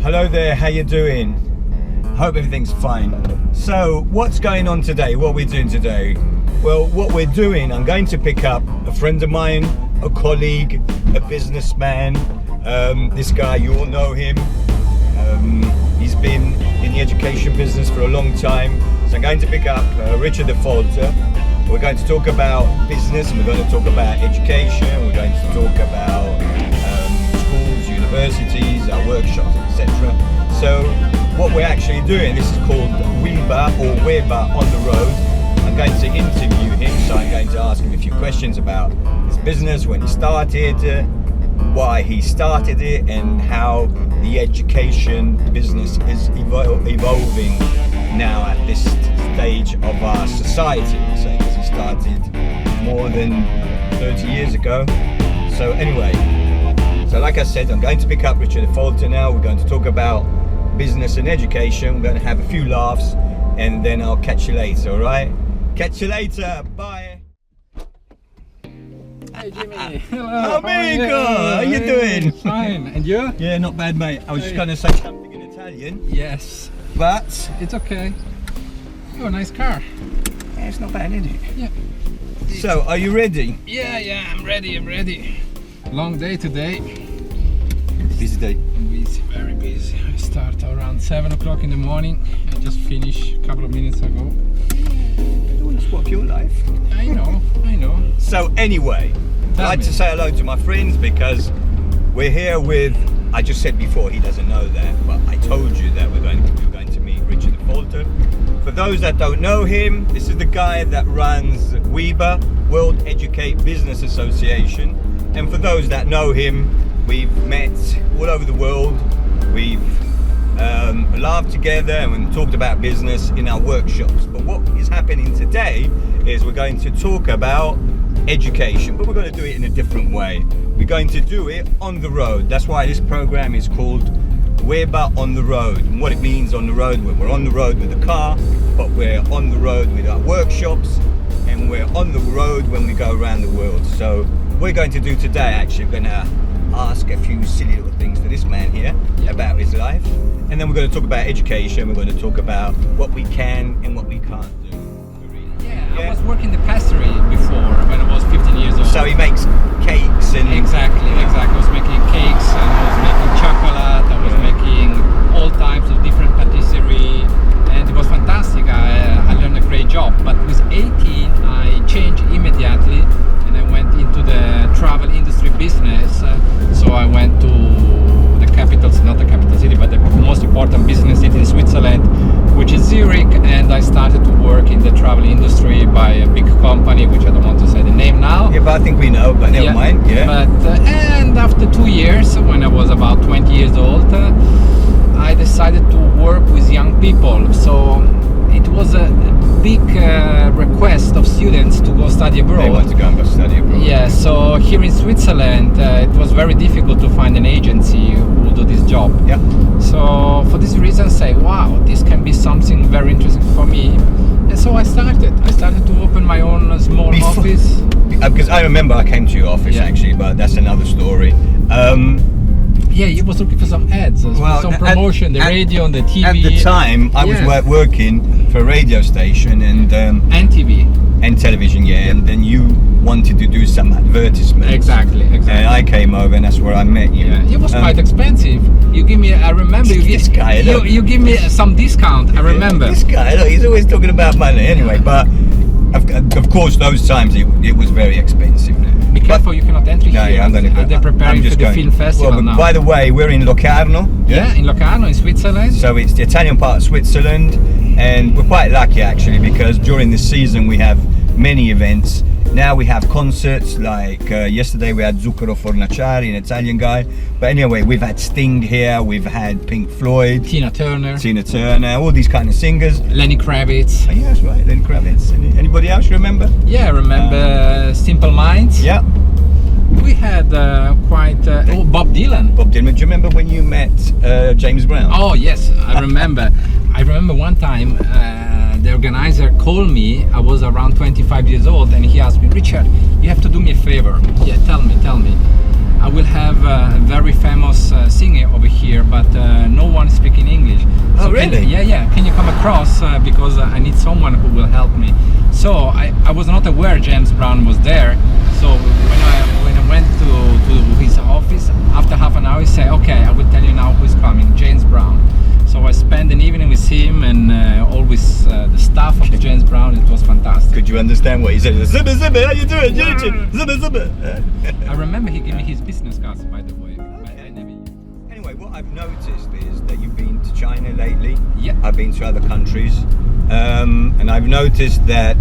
Hello there, how you doing? Hope everything's fine. So, what's going on today? What are we doing today? Well, what we're doing, I'm going to pick up a friend of mine, a colleague, a businessman. This guy, you all know him. He's been in the education business for a long time. So I'm going to pick up Richard Affolter. We're going to talk about business, and we're going to talk about education. We're going to talk about schools, universities, our workshops, etc. So what we're actually doing, this is called WEBA or WEBA on the road. I'm going to interview him, so I'm going to ask him a few questions about his business, when he started, why he started it, and how the education business is evolving now at this stage of our society. So, because he started more than 30 years ago. So anyway, so like I said, I'm going to pick up Richard Affolter now. We're going to talk about business and education. We're going to have a few laughs, and then I'll catch you later, all right? Catch you later, bye. Hey Jimmy, hello. Amico, how you doing? Fine, and you? Yeah, not bad, mate. I was just going to say something in Italian. Yes. But It's okay. Oh, nice car. yeah, it's not bad, is it? Yeah. So, are you ready? Yeah, I'm ready. Long day today. Busy day. Busy, very busy. I start around 7 o'clock in the morning. I just finished a couple of minutes ago. Don't swap your life. I know. So anyway, I'd like to say hello to my friends because we're here with, I just said before, he doesn't know that, but I told you that we're going to meet Richard Affolter. For those that don't know him, this is the guy that runs WEBA, World Educate Business Association. And for those that know him, we've met all over the world. We've laughed together and talked about business in our workshops. But what is happening today is we're going to talk about education, but we're going to do it in a different way. We're going to do it on the road. That's why this program is called WEBA on the road. And what it means on the road, we're on the road with a car, but we're on the road with our workshops, and we're on the road when we go around the world. So we're going to do today, actually, we're going to ask a few silly little things to this man here about his life, and then we're going to talk about education. We're going to talk about what we can and what we can't do. I was working the pastry before when I was 15 years old. So he makes cakes and... Exactly. I was making cakes, and I was making chocolate, I was making all types of different patisserie, and it was fantastic. I learned a great job. But with 18, I changed immediately, and I went into the travel industry business. So I went to the capitals, not the capital city, but the most important business city in Switzerland, which is Zurich, and I started to work in the travel industry by a big company, which I don't want to say the name now. Yeah, but I think we know, but never mind. Yeah. But and after 2 years, when I was about 20 years old, I decided to work with young people. So it was a big request of students to go study abroad. They want to go and study abroad. Yeah, so here in Switzerland, it was very difficult to find an agency who will do this job. Yeah. So for this reason, say, wow, this can be something very interesting for me. And so I started to open my own small office. Because I remember I came to your office actually, but that's another story. Yeah, you was looking for some ads, some promotion, the radio and the TV. At the time, I was working for a radio station and TV. And television, yeah. And then you wanted to do some advertisements. Exactly. And I came over, and that's where I met you. Yeah, it was quite expensive. You give me, I remember you give me some discount. I remember. This guy, look, he's always talking about money anyway. But of course, those times it was very expensive. Be careful, you cannot enter here. Yeah, they're preparing for the film festival now. By the way, we're in Locarno. Yeah, in Locarno, in Switzerland. So it's the Italian part of Switzerland, and we're quite lucky actually because during this season we have many events. Now we have concerts like yesterday we had Zucchero Fornaciari, an Italian guy. But anyway, we've had Sting here, we've had Pink Floyd, Tina Turner, all these kind of singers. Lenny Kravitz. Oh, yeah, that's right, Lenny Kravitz. Anybody else remember? Yeah, I remember Simple Minds. Yeah. We had Bob Dylan. Bob Dylan. Do you remember when you met James Brown? Oh yes, I remember. I remember one time the organizer called me. I was around 25 years old, and he asked me, Richard, you have to do me a favor. Yeah, tell me. I will have a very famous singer over here, but no one speaking English. Oh, really? Yeah. Can you come across because I need someone who will help me. So I was not aware James Brown was there. So when I went to his office, after half an hour, he said, "Okay, I will tell you now who's coming, James Brown." So I spent an evening with him and all with the staff of James Brown. It was fantastic. Could you understand what he said? Zibba zibba, how you doing? Zibba zibba. I remember he gave me his business cards, by the way. I never used. Anyway, what I've noticed is that you've been to China lately. Yeah. I've been to other countries, and I've noticed that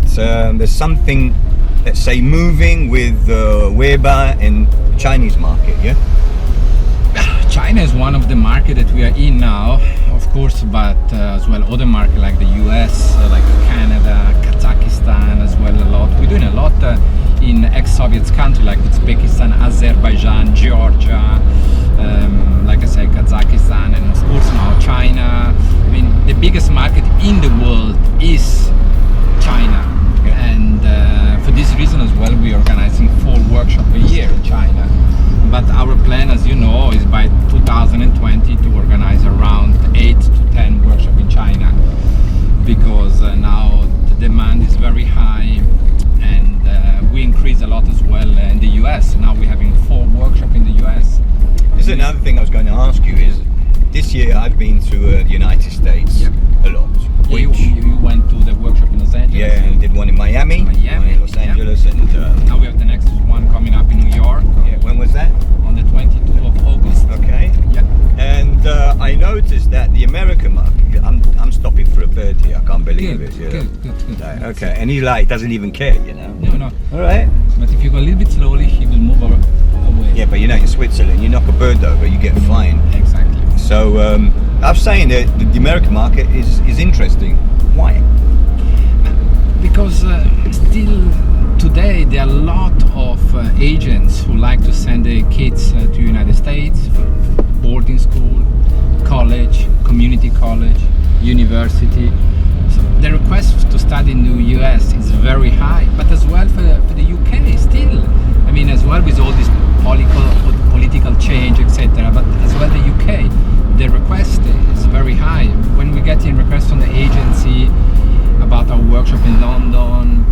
there's something, let's say, moving with WEBA in the Chinese market. Yeah. China is one of the market that we are in now, of course, but as well other markets like the US, like Canada, Kazakhstan as well a lot. We're doing a lot in ex-Soviet countries like Uzbekistan, Azerbaijan, Georgia, like I said, Kazakhstan, and of course now China. I mean, the biggest market in the world is China, and for this reason as well, we are organizing 4 workshops a year in China. But our plan, as you know, is by 2020 to organize around 8 to 10 workshops in China, because now the demand is very high, and we increase a lot as well in the US. Now we're having 4 workshops in the US. This is another thing I was going to ask you is, this year I've been to the United States a lot. Yeah, you went to the workshop in Los Angeles. Yeah, and did one in Miami, one in Los Angeles, and now we have the next one coming up in New York. Yeah, when was that? On the 22nd of August. Okay. Yeah. And I noticed that the American market, I'm stopping for a bird here, I can't believe Good, it. You know. good. Right, okay, and he like doesn't even care, you know. No. All right. But if you go a little bit slowly, he will move away. Yeah, but you know, in Switzerland, you knock a bird over, you get fined. Exactly. So I was saying that the American market is interesting. Why? Because still today there are a lot of agents who like to send their kids to United States for boarding school, college, community college, university. So the request to study in the US is very high, but as well for the UK still. I mean, as well with all this political change, etc. But as well the UK, the request is very high. When we get in requests from the agency about our workshop in London,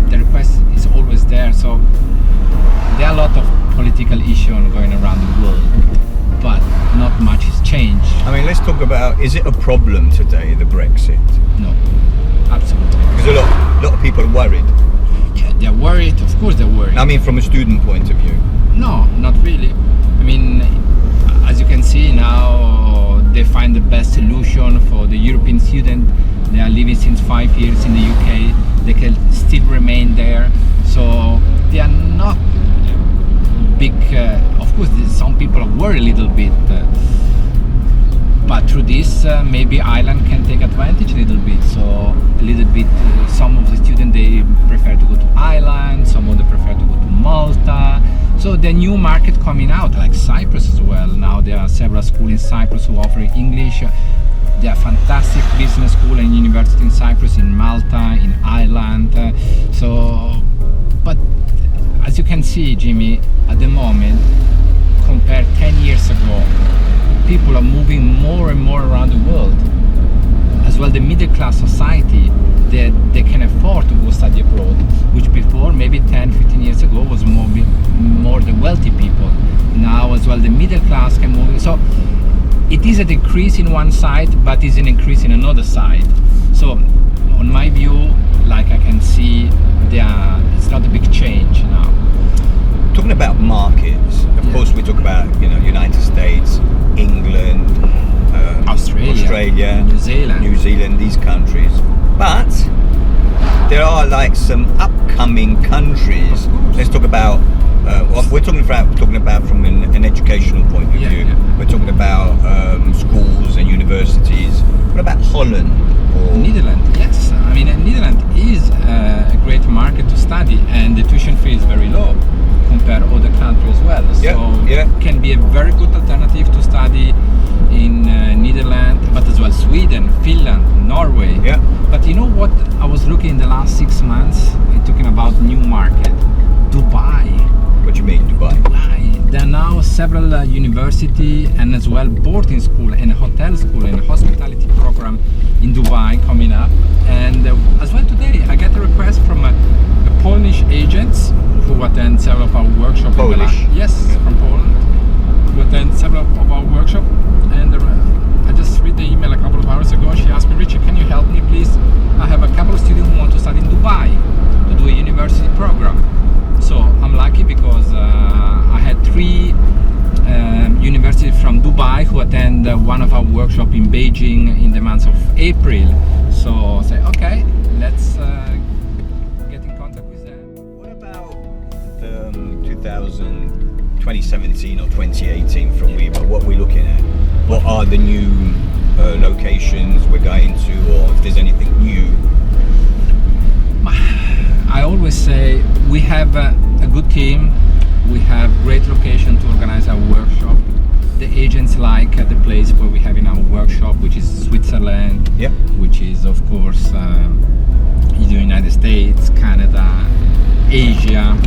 the request is always there. So there are a lot of political issues going around the world, but not much has changed. I mean, let's talk about, is it a problem today, the Brexit? No, absolutely. Because a lot of people are worried. Yeah, they're worried. Of course they're worried. I mean, from a student point of view. No, not really. I mean, as you can see now, they find the best solution for the European student. They are living since 5 years in the UK. They can still remain there. So they are not big. Of course, some people are worried a little bit. But through this, maybe Ireland can take advantage a little bit. So a little bit, some of the students, they prefer to go to Ireland, some of them prefer to go to Malta. So the new market coming out, like Cyprus as well. Now there are several schools in Cyprus who offer English. There are fantastic business school and university in Cyprus, in Malta, in Ireland. But as you can see, Jimmy, at the moment, compared 10 years ago, people are moving more and more around the world. As well, the middle class society, they can afford to go study abroad, which before, maybe 10, 15 years ago, was more the wealthy people. Now as well, the middle class can move. So it is a decrease in one side, but it's an increase in another side. So on my view, like I can see, it's not a big change now. Talking about markets, of course we talk about, you know, United States, England, Australia, New Zealand, these countries. But there are like some upcoming countries. Let's talk about. We're talking about from an educational point of view. Yeah. We're talking about schools and universities. What about Holland or Netherlands? Yes, I mean Netherlands is a great market to study, and the tuition fee is very low compared to other countries as well. So it can be a very good alternative to study in Netherlands, but as well Sweden, Finland, Norway. Yeah. But you know what? I was looking in the last 6 months, talking about new market, Dubai. What do you mean, Dubai? They're now several university and as well boarding school and hotel school and hospitality program in Dubai coming up. And as well today I get a request from a Polish agents who attend several of our workshops. Polish? Yes, from Poland, who attend several of our workshops. And I just read the email a couple of hours ago. She asked me, Richard, can you help me please? I have a couple of students who want to study in Dubai to do a university program. So I'm lucky because I had 3 universities from Dubai who attend one of our workshops in Beijing in the month of April. So I say, okay, let's get in contact with them. What about 2017 or 2018 from WEBA? What are we looking at? What are the new locations we're going to, or if there's anything new? I always say we have a good team, we have great location to organize our workshop. The agents like the place where we have in our workshop, which is Switzerland, Yep. which is of course the United States, Canada, Asia.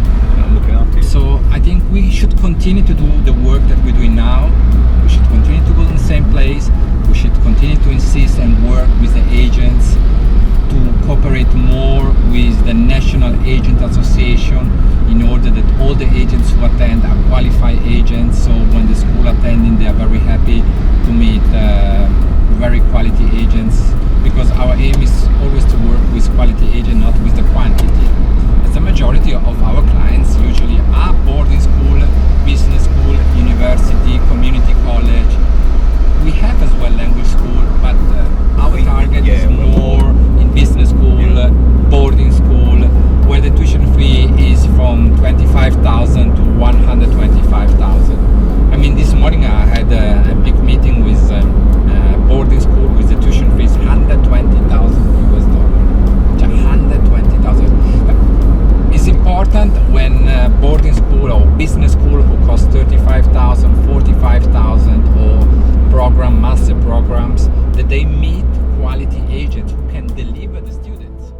I'm looking after you. So I think we should continue to do the work that we're doing now. We should continue to go in the same place. We should continue to insist and work with the agents to cooperate more with the National Agent Association in order that all the agents who attend are qualified agents. So when the school attending, they are very happy to meet very quality agents, because our aim is always to work with quality agents, not with the quantity. As the majority of our clients usually are boarding school, business school, university, community college. We have as well language school, but our target is more in business school, boarding school, where the tuition fee is from 25,000 to 125,000. I mean, this morning I had a big meeting with boarding school with the tuition fees $120,000 US. 120,000. It's important when boarding school or business school who cost 35,000, 45,000, or master programs, that they meet quality agents who can deliver the students.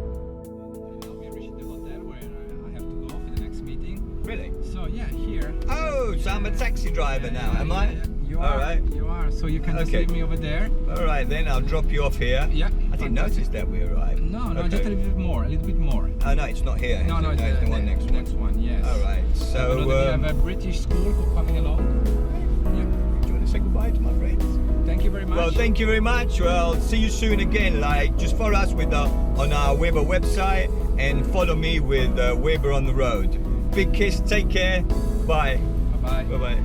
Now we're reaching the hotel where I have to go for the next meeting. Really? So yeah, here. Oh, so I'm a taxi driver now, am I? You All are. right. You are. So you can just Okay. leave me over there. All right, then I'll drop you off here. Yeah. I didn't notice that we arrived. No, Okay. just a little bit more. A little bit more. Oh no, it's not here. No, it's the one next one. Next one. Yes. All right. So, we have a British school who coming along. Yeah. do you want to say goodbye to my friends? Thank you very much. Well, thank you very much. Well, see you soon again. Like, just follow us with on our WEBA website, and follow me with WEBA on the road. Big kiss. Take care. Bye. Bye bye. Bye bye.